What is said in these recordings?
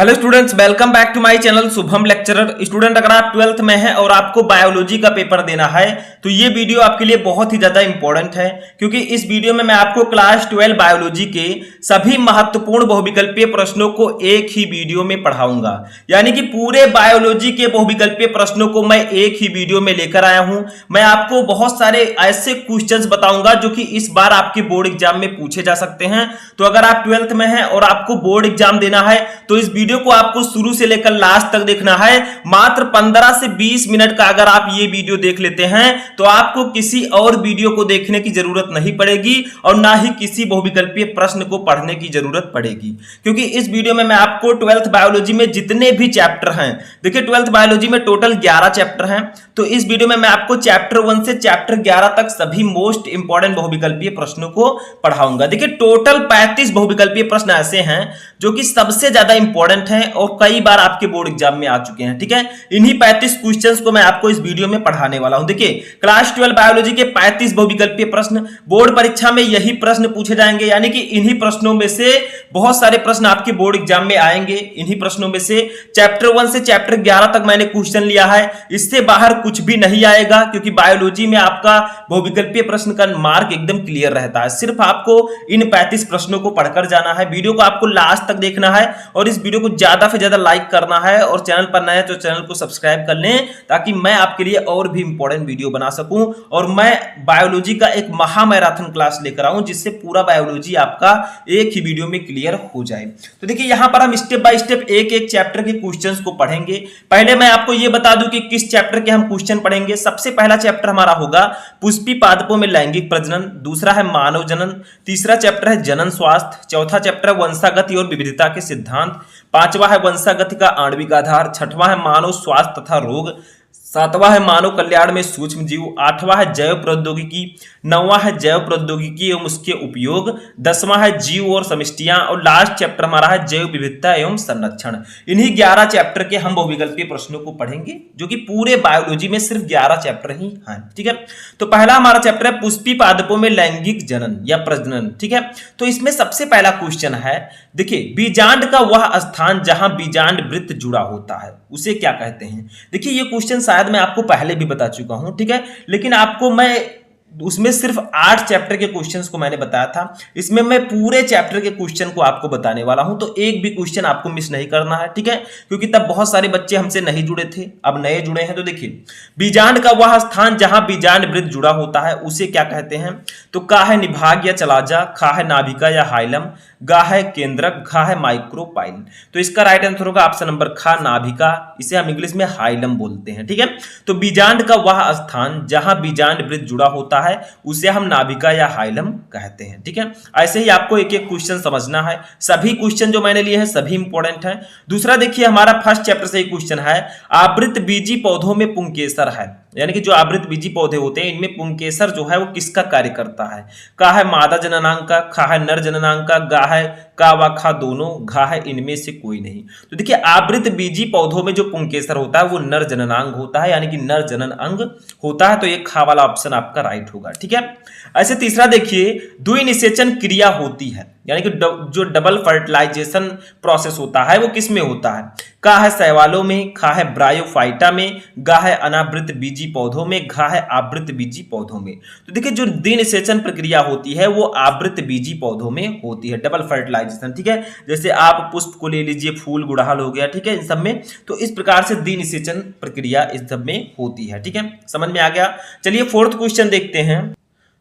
Hello students, welcome back to my channel Shubham lecturer. Student, अगर आप 12th में हैं और आपको बायोलॉजी का पेपर देना है तो ये वीडियो आपके लिए बहुत ही ज्यादा इंपॉर्टेंट है, क्योंकि इस वीडियो में मैं आपको क्लास 12 बायोलॉजी के सभी महत्वपूर्ण बहुविकल्पीय प्रश्नों को एक ही वीडियो में पढ़ाऊंगा। यानी कि पूरे बायोलॉजी के बहुविकल्पीय प्रश्नों को मैं एक ही वीडियो में लेकर आया हूं। मैं आपको बहुत सारे ऐसे क्वेश्चंस बताऊंगा जो कि इस बार आपके बोर्ड एग्जाम में पूछे जा सकते हैं। तो अगर आप 12th में हैं और आपको बोर्ड एग्जाम देना है तो इस वीडियो को आपको शुरू से लेकर लास्ट तक देखना है। मात्र 15 से 20 मिनट का अगर आप ये वीडियो देख लेते हैं तो आपको किसी और वीडियो को देखने की जरूरत नहीं पड़ेगी और ना ही किसी बहुविकल्पीय प्रश्न को पढ़ने की जरूरत पड़ेगी, क्योंकि इस वीडियो में मैं आपको 12th बायोलॉजी में जितने भी चैप्टर हैं, देखिए 12th बायोलॉजी में टोटल 11 चैप्टर हैं, तो इस वीडियो में मैं आपको चैप्टर 1 से चैप्टर 11 तक सभी मोस्ट इंपॉर्टेंट बहुविकल्पीय प्रश्नों को पढ़ाऊंगा। देखिए टोटल 35 बहुविकल्पीय प्रश्न ऐसे हैं जो कि सबसे ज्यादा इंपॉर्टेंट हैं और कई बार आपके बोर्ड एग्जाम में आ चुके हैं। ठीक है, इन्हीं 35 क्वेश्चंस को मैं आपको इस वीडियो में पढ़ाने वाला हूं। देखिए क्लास 12 बायोलॉजी के 35 बहुविकल्पीय प्रश्न बोर्ड परीक्षा में यही प्रश्न पूछे जाएंगे, यानी कि इन्हीं प्रश्नों में से बहुत सारे प्रश्न आपके बोर्ड एग्जाम में आएंगे। इन्हीं प्रश्नों में से चैप्टर 1 से चैप्टर 11 तक मैंने क्वेश्चन लिया है, इससे बाहर कुछ भी नहीं आएगा, क्योंकि बायोलॉजी में आपका बहुविकल्पीय प्रश्न का मार्क एकदम क्लियर रहता है। सिर्फ आपको इन 35 प्रश्नों को पढ़कर जाना है। वीडियो को आपको लास्ट तक देखना है और इस वीडियो को ज्यादा से ज्यादा लाइक करना है, और चैनल पर नए हैं तो चैनल को सब्सक्राइब कर लें ताकि मैं आपके लिए और भी इंपॉर्टेंट वीडियो बना सकूं और मैं बायोलॉजी का एक महामैराथन क्लास लेकर आऊं जिससे पूरा बायोलॉजी आपका एक ही वीडियो में क्लियर हो जाए। तो देखिए यहां पर हम स्टेप बाय स्टेप एक एक चैप्टर के क्वेश्चंस को पढ़ेंगे। पहले मैं आपको यह बता दूं कि किस चैप्टर के हम क्वेश्चन पढ़ेंगे। सबसे पहला चैप्टर हमारा होगा पुष्पी पादपों में लैंगिक प्रजनन, दूसरा है मानव जनन, तीसरा चैप्टर है जनन स्वास्थ्य, चौथा चैप्टर है वंशागति और विविधता के सिद्धांत, पांचवा है वंशागति का आणविक आधार, छठवां है मानव स्वास्थ्य तथा रोग, सातवां है मानव कल्याण में सूक्ष्म जीव, आठवां है जैव प्रौद्योगिकी, नौवां है जैव प्रौद्योगिकी एवं उसके उपयोग, 10वां है जीव और समष्टियां, और लास्ट चैप्टर हमारा है जैव विविधता एवं संरक्षण। इन्हीं 11 चैप्टर के हम बहुविकल्पीय प्रश्नों को पढ़ेंगे, जो कि पूरे बायोलॉजी में सिर्फ 11 चैप्टर ही हैं। ठीक है, तो पहला हमारा चैप्टर है पुष्पी पादपों में लैंगिक जनन या प्रजनन। ठीक है, तो इसमें सबसे पहला क्वेश्चन है, देखिए बीजांड का वह स्थान जहां बीजांड वृत्त जुड़ा होता है उसे क्या कहते हैं। देखिए ये क्वेश्चन शायद मैं आपको पहले भी बता चुका हूं, ठीक है, लेकिन आपको मैं उसमें सिर्फ 8 चैप्टर के क्वेश्चंस को मैंने बताया था, इसमें मैं पूरे चैप्टर के क्वेश्चन को आपको बताने वाला हूं, तो एक भी क्वेश्चन आपको मिस नहीं करना है। ठीक है, क्योंकि तब बहुत सारे बच्चे हमसे नहीं जुड़े थे, अब नए जुड़े हैं। तो देखिए बीजांड का वह स्थान जहां बीजांड वृत्त जुड़ा होता है उसे क्या कहते हैं। तो का है निभाग या चलाजा, खा है नाभिका या हाइलम, गा है केंद्रक, घा है माइक्रोपाइल। तो इसका राइट आंसर होगा ऑप्शन नंबर खा नाभिका, इसे हम इंग्लिश में हाइलम बोलते हैं। ठीक है, तो बीजांड का वह स्थान जहां बीजांड वृत्त जुड़ा होता है उसे हम नाभिका या हाइलम कहते हैं। ठीक है, ऐसे ही आपको एक एक क्वेश्चन समझना है। सभी क्वेश्चन जो मैंने लिए हैं सभी इंपॉर्टेंट हैं। दूसरा देखिए हमारा फर्स्ट चैप्टर से एक क्वेश्चन है, आवृत बीजी पौधों में पुंकेसर है, यानी कि जो आवृत बीजी पौधे होते हैं इनमें पुंकेसर जो है वो किसका कार्य करता है। का है मादा जननांग का, खा है नर जननांग का, गा है का व खा दोनों, घा है इनमें से कोई नहीं। तो देखिए आवृत बीजी पौधों में जो पुंकेसर होता है वो नर जननांग होता है, यानी कि नर जनन अंग होता है, तो ये खा वाला ऑप्शन आपका राइट होगा। ठीक है, ऐसे तीसरा देखिए द्विनिषेचन क्रिया होती है, यानी कि जो डबल फर्टिलाइजेशन प्रोसेस होता है वो किस में होता है। का है शैवालों में, खा है ब्रायोफाइटा में, गा है अनावृत बीजी पौधों में, घा है आवृत बीजी पौधों में। तो देखिए जो द्विनिषेचन प्रक्रिया होती है वो आवृत बीजी पौधों में होती है, डबल फर्टिलाइजेशन। ठीक है, जैसे आप पुष्प को ले लीजिए, फूल गुड़हल हो गया, ठीक है, इन सब में तो इस प्रकार से द्विनिषेचन प्रक्रिया इस सब में होती है। ठीक है, समझ में आ गया। चलिए फोर्थ क्वेश्चन देखते हैं।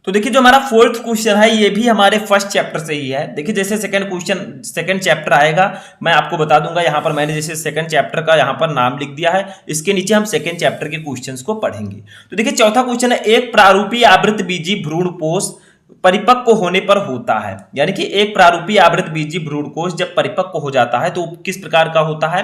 तो देखिए जो हमारा फोर्थ क्वेश्चन है ये भी हमारे फर्स्ट चैप्टर से ही है। देखिए जैसे सेकंड चैप्टर आएगा मैं आपको बता दूंगा। यहाँ पर मैंने जैसे सेकंड चैप्टर का यहाँ पर नाम लिख दिया है, इसके नीचे हम सेकंड चैप्टर के क्वेश्चंस को पढ़ेंगे। तो देखिए चौथा क्वेश्चन है, एक प्रारूपी आवृत बीजी भ्रूणकोश परिपक्व होने पर होता है, यानी कि एक प्रारूपी आवृत बीजी भ्रूणकोश जब परिपक्व हो जाता है तो किस प्रकार का होता है।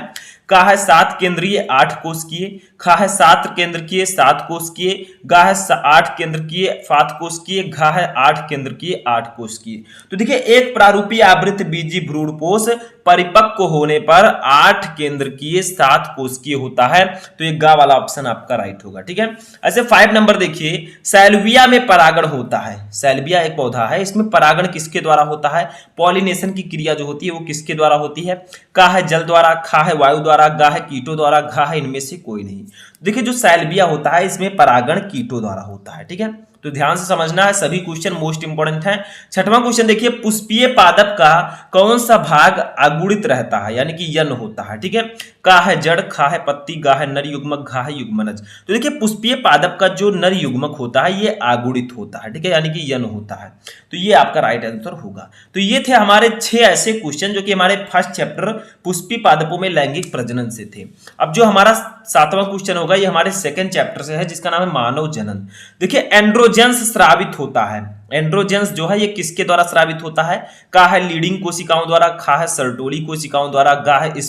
का है 7 केंद्रीय 8 कोशिकीय, खा है 7 केंद्रकीय 7 कोशिकीय, गा है 8 केंद्रकीय 7 कोशिकीय, घा है 8 केंद्रकीय 8 कोशिकीय। तो देखिए एक प्रारूपी आवृत बीजी भ्रूणकोश परिपक्व होने पर 8 केंद्रकीय 7 कोशिकीय होता है, तो ये गा वाला ऑप्शन आपका राइट होगा। ठीक है, ऐसे 5 नंबर देखिए, सैल्विया में परागण होता है। सैल्विया सैल्विया एक पौधा है, इसमें परागण किसके द्वारा होता है, पॉलिनेशन की क्रिया जो होती है वो किसके द्वारा होती है, का है जल द्वारा, खा है वायु द्वारा, गा है कीटों द्वारा, घा है इनमें से कोई नहीं। देखिए जो सैल्विया होता है इसमें परागण कीटों द्वारा होता है, ठीक है, तो ध्यान से समझना है, सभी क्वेश्चन मोस्ट इंपोर्टेंट है। छठवां क्वेश्चन देखिए, पुष्पीय पादप का कौन सा भाग अगुणित रहता है, यानी कि यन होता है, ठीक है, का है जड़, खा है पत्ती, गा है नर युग्मक, घा है युग्मनज। तो देखिए पुष्पीय पादप का जो नर युग्मक होता है ये अगुणित होता है, ठीक है, यानी कि यन होता है, तो ये आपका राइट आंसर होगा। तो ये थे हमारे 6 ऐसे क्वेश्चन जो कि हमारे फर्स्ट चैप्टर पुष्पीय पादपों में लैंगिक प्रजनन से थे। अब जो हमारा 7वां क्वेश्चन होगा ये हमारे सेकंड चैप्टर से है, जिसका नाम है मानव जनन। देखिए एंड्रोजेंस स्रावित होता है, एंड्रोजेंस जो है ये किसके द्वारा स्रावित होता है, का है लीडिंग कोशिकाओं द्वारा, खा है सर्टोली कोशिकाओं द्वारा, गा है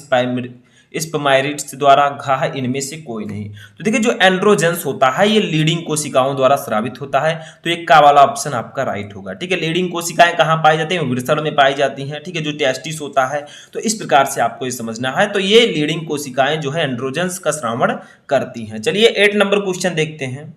स्पर्माइरिड्स द्वारा, घा है इनमें से कोई नहीं। तो देखिए जो एंड्रोजेंस होता है ये लीडिंग कोशिकाओं द्वारा स्रावित होता है, तो एक का वाला ऑप्शन आपका राइट होगा, ठीक है। लीडिंग कोशिकाएं कहां पाई जाती हैं, वृषण में पाई जाती हैं, ठीक है, जो टेस्टिस होता है। तो इस प्रकार से आपको ये समझना है, तो ये लीडिंग कोशिकाएं जो है एंड्रोजेंस का श्रावण करती हैं। चलिए 8 नंबर क्वेश्चन देखते हैं।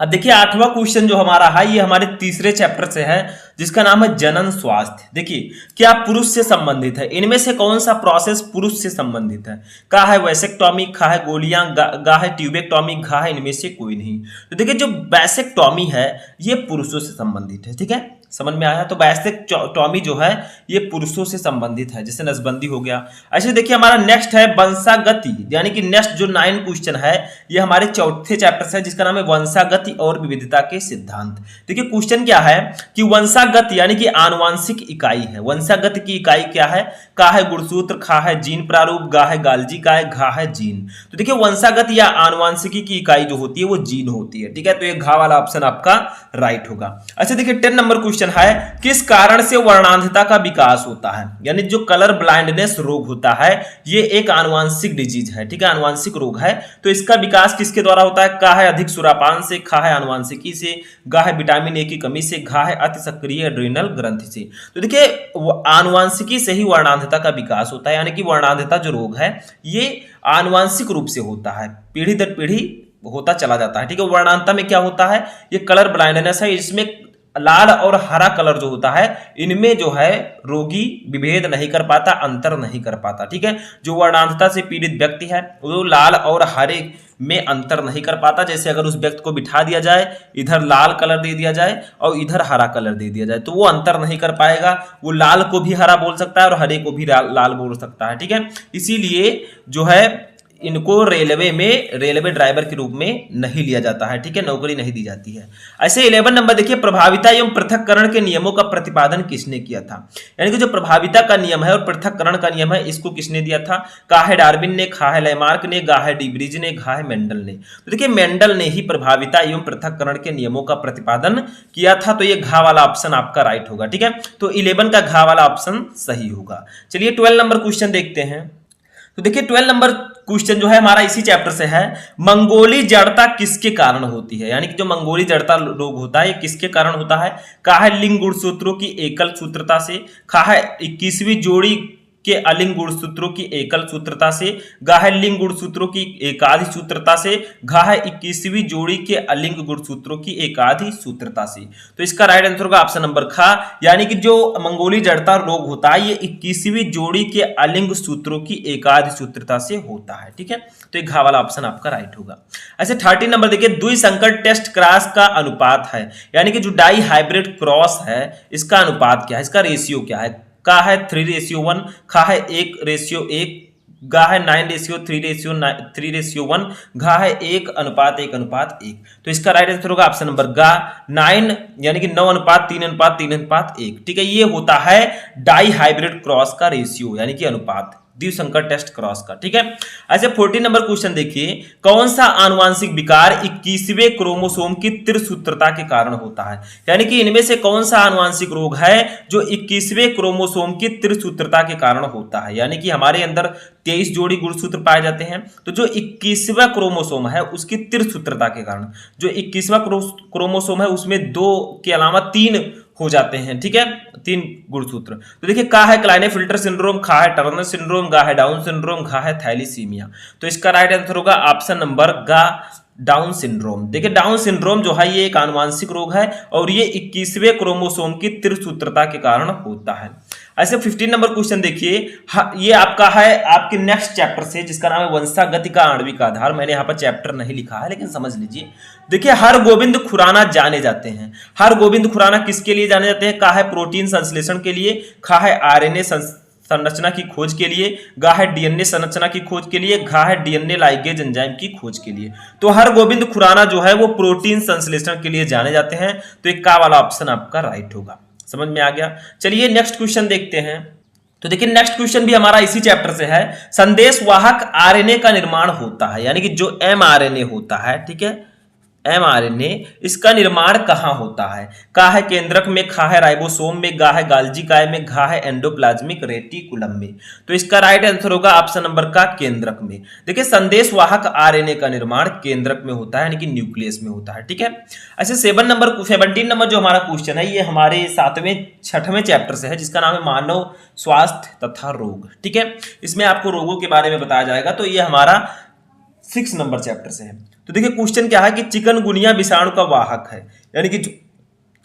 अब देखिए 8वां क्वेश्चन जो हमारा है ये हमारे तीसरे चैप्टर से है, जिसका नाम है जनन स्वास्थ्य। देखिए क्या पुरुष से संबंधित है, इनमें से कौन सा प्रोसेस पुरुष से संबंधित है, का है वैसेक्टॉमी, खा है गोलियां, गा है ट्यूबेक्टॉमी, घा है इनमें से कोई नहीं। तो देखिए जो वैसेक्टॉमी है ये पुरुषों से संबंधित है, ठीक है, समझ में आया। तो वैसेक्टॉमी जो है ये पुरुषों से संबंधित है, जैसे नसबंदी हो गया। ऐसे देखिए हमारा नेक्स्ट है वंशागति, यानी कि नेक्स्ट जो 9 क्वेश्चन है ये हमारे चौथे चैप्टर से है, जिसका नाम है वंशागति और विविधता के सिद्धांत। देखिए क्वेश्चन क्या है कि वंशागति यानी कि आनुवांशिक इकाई है, वंशागति की इकाई क्या है, का है गुणसूत्र, खा है जीन प्रारूप, गा है गाल्जी काय, घा है जीन। तो देखिए वंशागति या आनुवांशिकी की इकाई जो होती है वो जीन होती है, ठीक है, तो ये घा वाला ऑप्शन आपका राइट होगा। अच्छा देखिए 10 नंबर क्वेश्चन है, किस कारण से वर्णांधता का विकास होता है, यानी जो कलर ब्लाइंडनेस रोग होता है ये एक आनुवांशिक डिजीज है, ठीक है, आनुवांशिक रोग है। तो इसका विकास किसके द्वारा होता है, का है अधिक सुरापान से, खा है आनुवांशिकी से, गा है विटामिन ए की कमी से, घा है अति सक्रिय एड्रेनल ग्रंथि से। तो देखिए आनुवांशिकी से ही वर्णांधता का विकास होता है, यानी कि वर्णांधता जो रोग है ये आनुवांशिक रूप से होता है, पीढ़ी दर पीढ़ी होता चला जाता है, ठीक है। वर्णांधता में क्या होता है, ये कलर ब्लाइंडनेस है, इसमें लाल और हरा कलर जो होता है इनमें जो है रोगी विभेद नहीं कर पाता, अंतर नहीं कर पाता, ठीक है। जो वर्णांधता से पीड़ित व्यक्ति है वो लाल और हरे में अंतर नहीं कर पाता। जैसे अगर उस व्यक्ति को बिठा दिया जाए, इधर लाल कलर दे दिया जाए और इधर हरा कलर दे दिया जाए, तो वो अंतर नहीं कर पाएगा, वो लाल को भी हरा बोल सकता है और हरे को भी लाल बोल सकता है, ठीक है। इसीलिए जो है इनको रेलवे ड्राइवर के रूप में नहीं लिया जाता है, ठीक है, नौकरी नहीं दी जाती है। ऐसे 11 नंबर देखिए, प्रभाविता एवं पृथक्करण के नियमों का प्रतिपादन किसने किया था, यानी कि जो प्रभाविता का नियम है और पृथक्करण का नियम है इसको किसने दिया था, का है डार्विन ने, खा है लैमार्क ने, गा है डीब्रीज ने, घा है मेंडल ने। तो देखिए मेंडल ने ही प्रभाविता एवं पृथक्करण के नियमों का प्रतिपादन किया था, तो ये घा वाला ऑप्शन आपका राइट होगा, ठीक है। तो 11 का घा वाला ऑप्शन सही होगा। चलिए 12 नंबर क्वेश्चन देखते हैं। तो देखिए 12 नंबर क्वेश्चन जो है हमारा इसी चैप्टर से है, मंगोली जड़ता किसके कारण होती है, यानी कि जो मंगोली जड़ता रोग होता है ये किसके कारण होता है, का है लिंग गुणसूत्रों की एकल सूत्रता से, खा है 21वीं जोड़ी के अलिंग गुणसूत्रों की एकल सूत्रता से, गा है लिंग गुणसूत्रों की एकाधि सूत्रता से, घा है 21वीं जोड़ी के अलिंग गुणसूत्रों की एकाधि सूत्रता से। तो इसका राइट आंसर होगा ऑप्शन नंबर खा, यानी कि जो मंगोली जड़ता रोग होता है ये 21वीं जोड़ी के अलिंग सूत्रों की एकाधि सूत्रता से होता है, ठीक है। तो एक घा वाला ऑप्शन आपका राइट होगा। ऐसे 13 नंबर देखिए, द्विसंकर टेस्ट क्रॉस का अनुपात है, यानी कि जो डाई हाइब्रिड क्रॉस है इसका अनुपात क्या है, इसका रेशियो क्या है, का है 3:1, खा है 1:1, गा है 9:3:1, घा है 1:1:1। तो इसका राइट आंसर होगा ऑप्शन नंबर गा 9, यानी कि 9:3:3:1, ठीक है। ये होता है डाई हाइब्रिड क्रॉस का रेशियो, यानी कि अनुपात द्विसंकर टेस्ट क्रॉस का, ठीक है। ऐसे 14 नंबर क्वेश्चन देखिए, कौन सा आनुवांशिक विकार 21वें क्रोमोसोम की त्रिसूत्रता के कारण होता है, यानी कि इनमें से कौन सा आनुवांशिक रोग है जो 21वें क्रोमोसोम की त्रिसूत्रता के कारण होता है, यानी कि हमारे अंदर 23 जोड़ी गुणसूत्र पाए जाते हैं, तो जो 21वां क्रोमोसोम है उसकी त्रिसूत्रता के कारण, जो 21वां क्रोमोसोम है उसमें 2 के अलावा 3 हो जाते हैं, ठीक है, 3 गुणसूत्र। तो देखिए का है क्लाइनेफिल्टर सिंड्रोम, खा है टर्नर सिंड्रोम, गा है डाउन सिंड्रोम, घा है थैलीसीमिया। तो इसका राइट आंसर होगा ऑप्शन नंबर गा डाउन सिंड्रोम। देखिए डाउन सिंड्रोम जो है ये एक आनुवांशिक रोग है और ये 21वें क्रोमोसोम की त्रिसूत्रता के कारण होता है। ऐसे 15 नंबर क्वेश्चन देखिए, ये आपका है आपके नेक्स्ट चैप्टर से जिसका नाम है वंशागति का आणविक आधार। मैंने यहाँ पर चैप्टर नहीं लिखा है लेकिन समझ लीजिए। देखिए हर गोविंद खुराना जाने जाते हैं। हर गोविंद खुराना किसके लिए जाने जाते हैं? का है प्रोटीन संश्लेषण के लिए, खा है आरएनए संरचना की खोज के लिए, गा है डीएनए संरचना की खोज के लिए, घा है डीएनए लाइगेज एंजाइम की खोज के लिए। तो हर गोविंद खुराना जो है वो प्रोटीन संश्लेषण के लिए जाने जाते हैं। तो एक का वाला ऑप्शन आपका राइट होगा। समझ में आ गया? चलिए नेक्स्ट क्वेश्चन देखते हैं। तो देखिए नेक्स्ट क्वेश्चन भी हमारा इसी चैप्टर से है। संदेश वाहक आरएनए का निर्माण होता है, यानी कि जो एमआरएनए होता है, ठीक है, एमआरएनए, इसका निर्माण कहाँ होता है? का है केंद्रक में, खा है राइबोसोम में, गा है गाल्जी काय में, घा है एंडोप्लाज्मिक रेटिकुलम में। तो इसका राइट आंसर होगा ऑप्शन नंबर का केंद्रक में। देखिए संदेश वाहक आरएनए का निर्माण केंद्रक में होता है, यानी कि न्यूक्लियस में होता है, ठीक है। ऐसे 17 नंबर जो हमारा क्वेश्चन है ये हमारे 6वें चैप्टर से है जिसका नाम है मानव स्वास्थ्य तथा रोग, ठीक है। इसमें आपको रोगों के बारे में बताया जाएगा। तो ये हमारा 6 नंबर चैप्टर से है। तो देखिए क्वेश्चन क्या है कि चिकनगुनिया विषाणु का वाहक है, यानी कि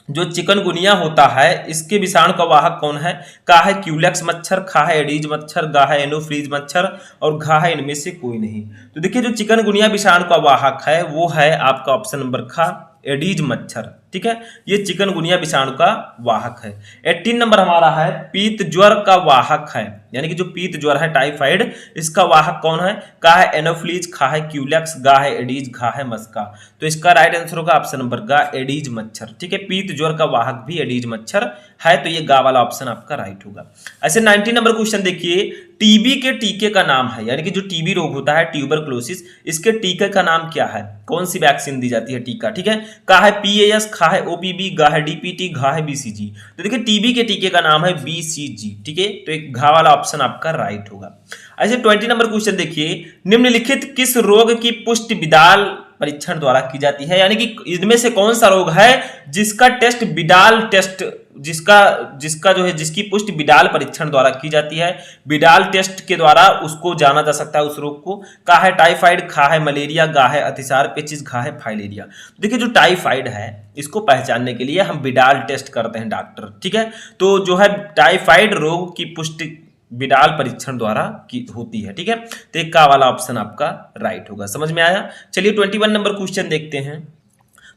जो चिकनगुनिया होता है इसके विषाणु का वाहक कौन है? का है क्यूलेक्स मच्छर, खा है एडीज मच्छर, गा है एनोफ्रीज मच्छर और घा है इनमें से कोई नहीं। तो देखिए जो चिकनगुनिया विषाणु का वाहक है वो है आपका ऑप्शन नंबर खा एडीज मच्छर, ठीक है। ये चिकनगुनिया विषाणु का वाहक है। 18 नंबर हमारा है पीत ज्वर का वाहक है, यानी कि जो पीत ज्वर है टाइफाइड, इसका वाहक कौन है? का है एनोफ्लीज, खा है क्यूलेक्स, गा है एडीज, घा है मस्का। तो इसका राइट आंसर होगा ऑप्शन नंबर का एडीज मच्छर, ठीक है। पीत ज्वर का वाहक भी एडीज मच्छर है, तो ये गा वाला ऑप्शन आपका राइट होगा। ऐसे 19 नंबर क्वेश्चन देखिए, टीबी के टीके का नाम है, यानी कि जो टीबी रोग होता है ट्यूबरक्लोसिस, इसके टीके का नाम क्या है? कौन सी वैक्सीन दी जाती है टीका, ठीक है। का है पीएएस, खा है ओपीबी, गा है डीपीटी, घा है बीसीजी। तो देखिए टीबी के टीके का नाम है बीसीजी, ठीक है। तो एक घा वाला ऑप्शन आपका राइट होगा। ऐसे 20 नंबर क्वेश्चन देखिए, निम्नलिखित किस रोग की पुष्टि बिडाल परीक्षण द्वारा की जाती है, यानी कि इनमें से कौन सा रोग है जिसका टेस्ट बिडाल टेस्ट, जिसका जो है जिसकी पुष्टि बिडाल परीक्षण द्वारा की जाती है। बिडाल टेस्ट के द्वारा उसको जाना जा सकता है उस रोग को। का है टाइफाइड, खा है मलेरिया, गा है अतिसार पेचिश, घा है फाइलेरिया। देखिए जो टाइफाइड है इसको पहचानने के लिए हम बिडाल टेस्ट करते हैं डॉक्टर, ठीक है। तो जो है टाइफाइड रोग की पुष्टि बिडाल परीक्षण द्वारा की होती है, ठीक है। तो एक का वाला ऑप्शन आपका राइट होगा। समझ में आया? चलिए 21 नंबर क्वेश्चन देखते हैं।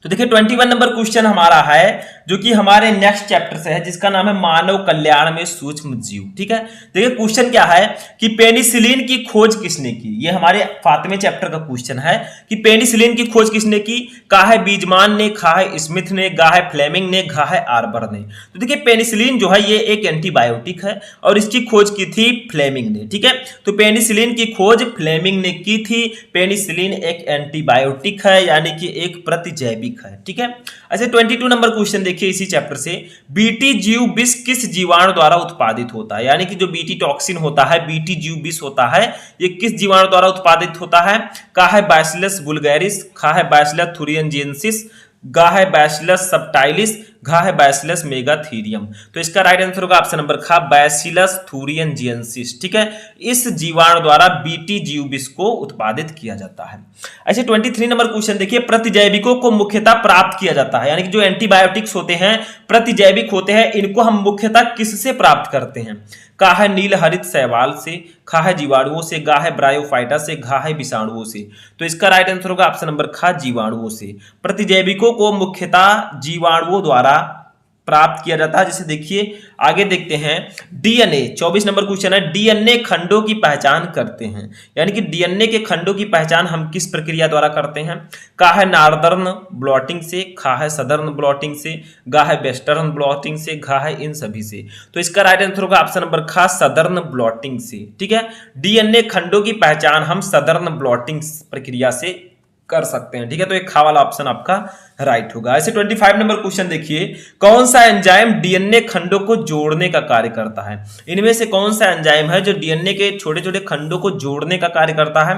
तो देखिए 21 नंबर क्वेश्चन हमारा है जो कि हमारे नेक्स्ट चैप्टर से है जिसका नाम है मानव कल्याण में सूक्ष्म जीव, ठीक है। देखिए क्वेश्चन क्या है कि पेनिसिलिन की खोज किसने की? ये हमारे 5वें चैप्टर का क्वेश्चन है कि पेनिसिलिन की खोज किसने की? का है बीजमान ने, खा है स्मिथ ने, गा है फ्लेमिंग ने, घा है आर्बर ने। तो देखिए पेनिसिलिन जो है ये एक एंटीबायोटिक है और इसकी खोज की थी फ्लेमिंग ने, ठीक है। तो पेनिसिलिन की खोज फ्लेमिंग ने की थी। पेनिसिलिन एक एंटीबायोटिक है, यानी कि एक प्रतिजैविक है, ठीक है। अच्छा 22 नंबर क्वेश्चन देखिए इसी चैप्टर से, बीटी जीव विष किस जीवाणु द्वारा उत्पादित होता है? यानी कि जो बीटी टॉक्सिन होता है, बीटी जीव विष होता है, ये किस जीवाणु द्वारा उत्पादित होता है? का है बैसिलस बुल्गैरिस, खा है बैसिलस थुरिनजिएंसिस, गा है बैसिलस सबटाइलिस, घा है बैसिलस मेगाथीरियम। तो इसका राइट आंसर होगा ऑप्शन नंबर खा बैसिलस थुरिनजिएंसिस, ठीक है। इस जीवाणु द्वारा बीटी जीव विष को उत्पादित किया जाता है। ऐसे 23 नंबर क्वेश्चन देखिए, प्रतिजैविकों को मुख्यतः प्राप्त किया जाता है, यानी कि जो एंटीबायोटिक्स होते हैं प्रतिजैविक होते हैं, इनको हम मुख्यतः किससे प्राप्त करते हैं? का है नील हरित शैवाल से, खा है जीवाणुओं से, गा है ब्रायोफाइटा से, घा है विषाणुओं से। तो इसका राइट आंसर होगा ऑप्शन नंबर खा जीवाणुओं से। प्रतिजैविकों को मुख्यतः जीवाणुओं द्वारा प्राप्त किया जाता है। जैसे देखिए आगे देखते हैं, डीएनए 24 नंबर क्वेश्चन है, डीएनए खंडों की पहचान करते हैं, यानी कि डीएनए के खंडों की पहचान हम किस प्रक्रिया द्वारा करते हैं? का है नॉर्दर्न ब्लॉटिंग से, खा है सदर्न ब्लॉटिंग से, गा है वेस्टर्न ब्लॉटिंग से, घा है इन सभी से। तो इसका राइट आंसर होगा ऑप्शन नंबर खा सदर्न ब्लॉटिंग से, ठीक है। डीएनए खंडों की पहचान हम सदर्न ब्लॉटिंग प्रक्रिया से कर सकते हैं, ठीक है। तो एक खा वाला ऑप्शन आपका राइट होगा। ऐसे 25 नंबर क्वेश्चन देखिए, कौन सा एंजाइम डीएनए खंडों को जोड़ने का कार्य करता है? इनमें से कौन सा एंजाइम है जो डीएनए के छोटे छोटे खंडों को जोड़ने का कार्य करता है?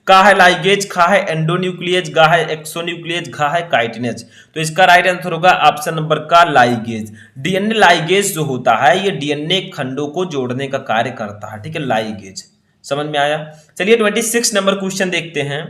का है लाइगेज, खा है एंडोन्यूक्लियेज, गा है एक्सोन्यूक्लियेज, घा है काइटिनेज। तो इसका राइट आंसर होगा ऑप्शन नंबर का लाइगेज। डीएनए लाइगेज जो होता है ये डीएनए खंडों को जोड़ने का कार्य करता है, ठीक है, लाइगेज। समझ में आया? चलिए 26 नंबर क्वेश्चन देखते हैं।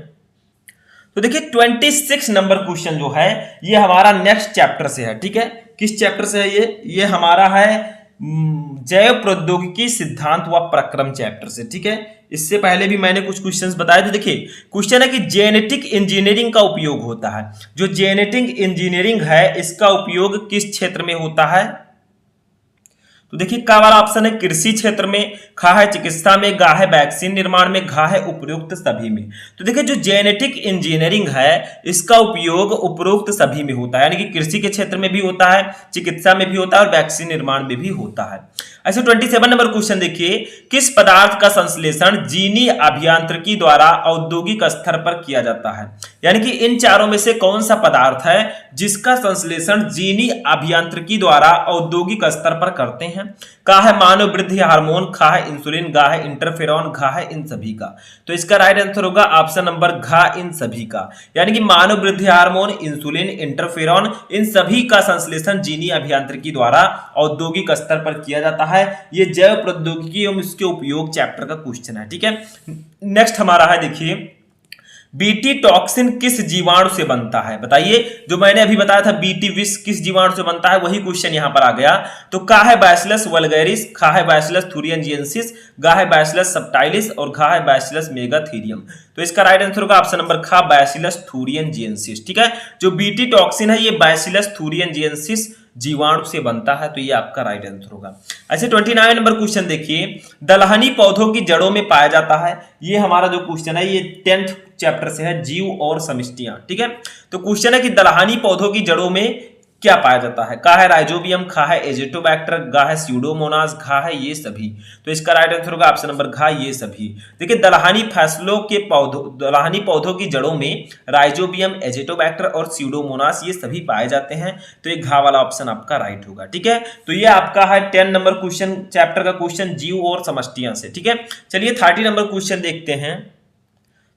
तो देखिए 26 नंबर क्वेश्चन जो है ये हमारा नेक्स्ट चैप्टर से है। ठीक है, किस चैप्टर से है ये हमारा है जैव प्रौद्योगिकी सिद्धांत व प्रक्रम चैप्टर से। ठीक है, इससे पहले भी मैंने कुछ क्वेश्चंस बताए थे। देखिए क्वेश्चन है कि जेनेटिक इंजीनियरिंग का उपयोग होता है। जो जेनेटिक इंजीनियरिंग है इसका उपयोग किस क्षेत्र में होता है? तो देखिए का वाला ऑप्शन है कृषि क्षेत्र में, खा है चिकित्सा में, गा है वैक्सीन निर्माण में, घा है उपरोक्त सभी में। तो देखिए जो जेनेटिक इंजीनियरिंग है इसका उपयोग उपरोक्त सभी में होता है, यानी कि कृषि के क्षेत्र में भी होता है, चिकित्सा में भी होता है और वैक्सीन निर्माण में भी होता है। ऐसे 27 नंबर क्वेश्चन देखिए, किस पदार्थ का संश्लेषण जीनी अभियांत्रिकी द्वारा औद्योगिक स्तर पर किया जाता है? यानी कि इन चारों में से कौन सा पदार्थ है जिसका संश्लेषण जीनी अभियांत्रिकी द्वारा औद्योगिक स्तर पर करते हैं? का है मानव वृद्धि हार्मोन, खा है इंसुलिन, गा है इंटरफेरॉन, घा है इन सभी का। तो इसका राइट आंसर होगा ऑप्शन नंबर घा, इन सभी का। यानी कि मानव वृद्धि हार्मोन, इंसुलिन, इंटरफेरॉन, इन सभी का संश्लेषण जीनी अभियांत्रिकी द्वारा औद्योगिक स्तर पर किया जाता है। ये जैव प्रौद्योगिकी एवं इसके उपयोग चैप्टर का क्वेश्चन है। ठीक है, नेक्स्ट हमारा है देखिए बीटी टॉक्सिन किस जीवाणु से बनता है? बताइए, जो मैंने अभी बताया था बीटी विष किस जीवाणु से बनता है वही क्वेश्चन यहां पर आ गया। तो का है बैसिलस वल्गैरिस, खा है बैसिलस थुरियनजिएंसिस, गा है बैसिलस सबटाइलिस और घा है बैसिलस मेगाथीरियम। तो इसका राइट आंसर होगा ऑप्शन नंबर खा, बैसिलस थुरियनजिएंसिस। ठीक है, जो बीटी टॉक्सिन है ये बैसिलस थुरियनजिएंसिस जीवाणु से बनता है, तो ये आपका राइट आंसर होगा। ऐसे 29 नंबर क्वेश्चन देखिए, दलहनी पौधों की जड़ों में पाया जाता है। ये हमारा जो क्वेश्चन है ये 10th चैप्टर से है, जीव और समष्टियां। ठीक है, तो क्वेश्चन है कि दलहनी पौधों की जड़ों में क्या पाया जाता है? का है राइजोबियम, खा है एजेटोबैक्टर, गा है स्यूडोमोनास, घा है ये सभी। तो इसका राइट आंसर होगा ऑप्शन नंबर घा, ये सभी। देखिए दलहनी दलहनी पौधों की जड़ों में राइजोबियम, एजेटोबैक्टर और स्यूडोमोनास ये सभी पाए जाते हैं। तो ये घा वाला ऑप्शन आपका राइट होगा। ठीक है, तो ये आपका है 10 नंबर क्वेश्चन चैप्टर का क्वेश्चन जीव और समष्टियां से। ठीक है, चलिए 30 नंबर क्वेश्चन देखते हैं।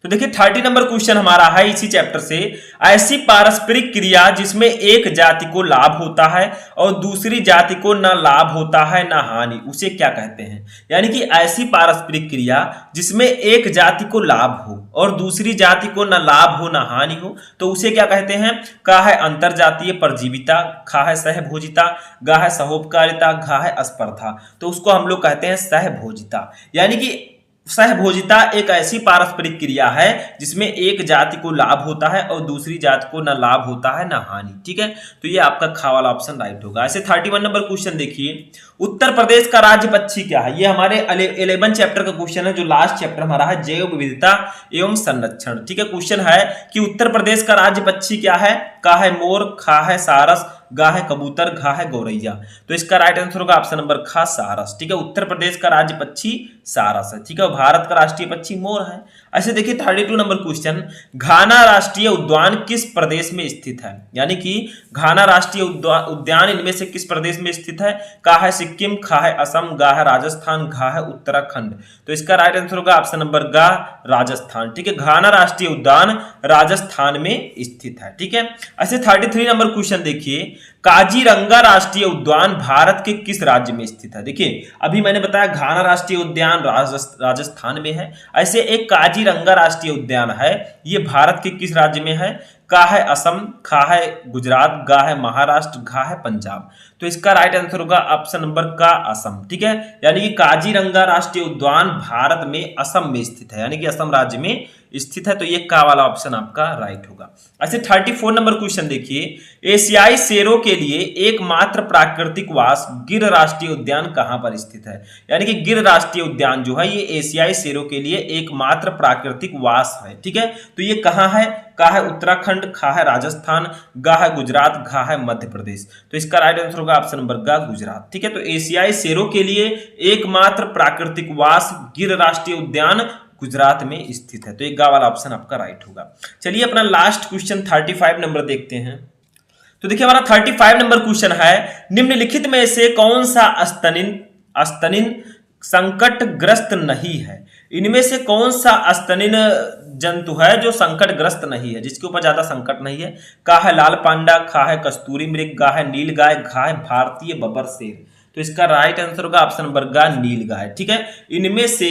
तो देखिए 30 नंबर क्वेश्चन हमारा है इसी चैप्टर से, ऐसी पारस्परिक क्रिया जिसमें एक जाति को लाभ होता है और दूसरी जाति को न लाभ होता है न हानि, उसे क्या कहते हैं? यानी कि ऐसी पारस्परिक क्रिया जिसमें एक जाति को लाभ हो और दूसरी जाति को न लाभ हो न हानि हो, तो उसे क्या कहते हैं? का है अंतरजातीय परजीविता, खा है सहभोजिता, गा है सहोपकारिता, घा है स्पर्धा। तो उसको हम लोग कहते हैं सहभोजिता। यानी कि सहभोजिता एक ऐसी पारस्परिक क्रिया है जिसमें एक जाति को लाभ होता है और दूसरी जाति को न लाभ होता है न हानि। ठीक है, तो ये आपका खा वाला ऑप्शन राइट होगा। ऐसे 31 नंबर क्वेश्चन देखिए, उत्तर प्रदेश का राज्य पक्षी क्या है? ये हमारे 11 चैप्टर का क्वेश्चन है, जो लास्ट चैप्टर हमारा है जैव विविधता एवं संरक्षण। ठीक है, क्वेश्चन है कि उत्तर प्रदेश का राज्य पक्षी क्या है? का है मोर, खा है सारस, गा है कबूतर, घा है गौरैया। तो इसका राइट आंसर होगा ऑप्शन नंबर खा, सारस। ठीक है, उत्तर प्रदेश का राज्य पक्षी सारस है। ठीक है, भारत का राष्ट्रीय पक्षी मोर है। ऐसे देखिए 32 नंबर क्वेश्चन, घाना राष्ट्रीय उद्यान किस प्रदेश में स्थित है? यानी कि घाना राष्ट्रीय उद्यान इनमें से किस प्रदेश में स्थित है? का है सिक्किम, खा है असम, गा है राजस्थान, घा है उत्तराखंड। तो इसका राइट आंसर होगा ऑप्शन नंबर गा, राजस्थान। ठीक है, घाना राष्ट्रीय उद्यान राजस्थान में स्थित है। ठीक है, ऐसे 33 नंबर क्वेश्चन देखिए, काजीरंगा राष्ट्रीय उद्यान भारत के किस राज्य में स्थित है? देखिए अभी मैंने बताया घाना राष्ट्रीय उद्यान राजस्थान में है, ऐसे एक काजीरंगा राष्ट्रीय उद्यान है, ये भारत के किस राज्य में है? का है असम, खा है गुजरात, गा है महाराष्ट्र, घा है पंजाब। तो इसका राइट आंसर होगा ऑप्शन नंबर का, असम। ठीक है, यानी कि काजीरंगा राष्ट्रीय उद्यान भारत में असम में स्थित है, यानी कि असम राज्य में स्थित है। तो ये का वाला ऑप्शन आपका राइट होगा। ऐसे 34 नंबर क्वेश्चन देखिए, एशियाई शेरों के लिए एकमात्र प्राकृतिक वास गिर राष्ट्रीय उद्यान कहां पर स्थित है? यानी कि गिर राष्ट्रीय उद्यान जो है ये एशियाई शेरों के लिए एकमात्र प्राकृतिक वास है। ठीक है, तो ये कहां है? का है उत्तराखंड, खा है राजस्थान, गा है गुजरात, घा है मध्य प्रदेश। तो इसका राइट आंसर होगा ऑप्शन नंबर गा, गुजरात। ठीक है, तो एशियाई शेरों के लिए एकमात्र प्राकृतिक वास गिर राष्ट्रीय उद्यान गुजरात में स्थित है। तो एक गा वाला ऑप्शन आपका राइट होगा। चलिए अपना लास्ट क्वेश्चन 35 नंबर देखते हैं। तो देखिए हमारा 35 नंबर क्वेश्चन है, निम्नलिखित में से कौन सा स्तनिन संकटग्रस्त नहीं है? इनमें से कौन सा स्तनिन जंतु है जो संकटग्रस्त नहीं है, जिसके ऊपर ज्यादा संकट नहीं है? का है लाल पांडा, खा है कस्तूरी मृग, गा है नील गाय, घा है भारतीय बबर शेर। तो इसका राइट आंसर होगा ऑप्शन नंबर गा, नील गाय। ठीक है, इनमें से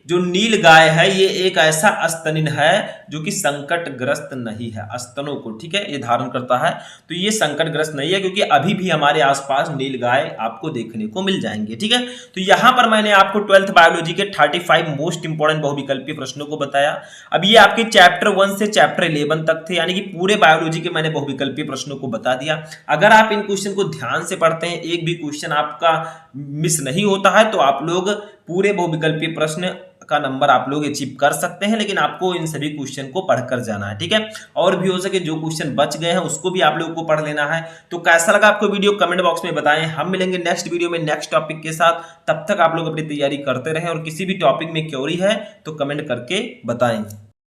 जो नील गाय है ये एक ऐसा स्तनिन है जो कि संकटग्रस्त नहीं है, स्तनों को, ठीक है, ये धारण करता है, तो ये संकटग्रस्त नहीं है क्योंकि अभी भी हमारे आसपास नील गाय आपको देखने को मिल जाएंगे, ठीक है। तो यहां पर मैंने आपको 12th बायोलॉजी के 35 मोस्ट इंपोर्टेंट बहुविकल्पीय प्रश्नों को बताया। अब ये आपके चैप्टर 1 से चैप्टर 11 तक थे, यानी कि पूरे बायोलॉजी के मैंने बहुविकल्पीय प्रश्नों को बता दिया। अगर आप इन क्वेश्चन को ध्यान से पढ़ते हैं, एक भी क्वेश्चन आपका मिस नहीं होता है, तो आप लोग पूरे बहुविकल्पीय प्रश्न का नंबर आप लोग अचीव कर सकते हैं, लेकिन आपको इन सभी क्वेश्चन को पढ़कर जाना है, ठीक है। और भी हो सके जो क्वेश्चन बच गए हैं उसको भी आप लोगों को पढ़ लेना है। तो कैसा लगा आपको वीडियो कमेंट बॉक्स में बताएं। हम मिलेंगे नेक्स्ट वीडियो में नेक्स्ट टॉपिक के साथ, तब तक आप लोग अपनी तैयारी करते रहें और किसी भी टॉपिक में क्वेरी है तो कमेंट करके बताएं।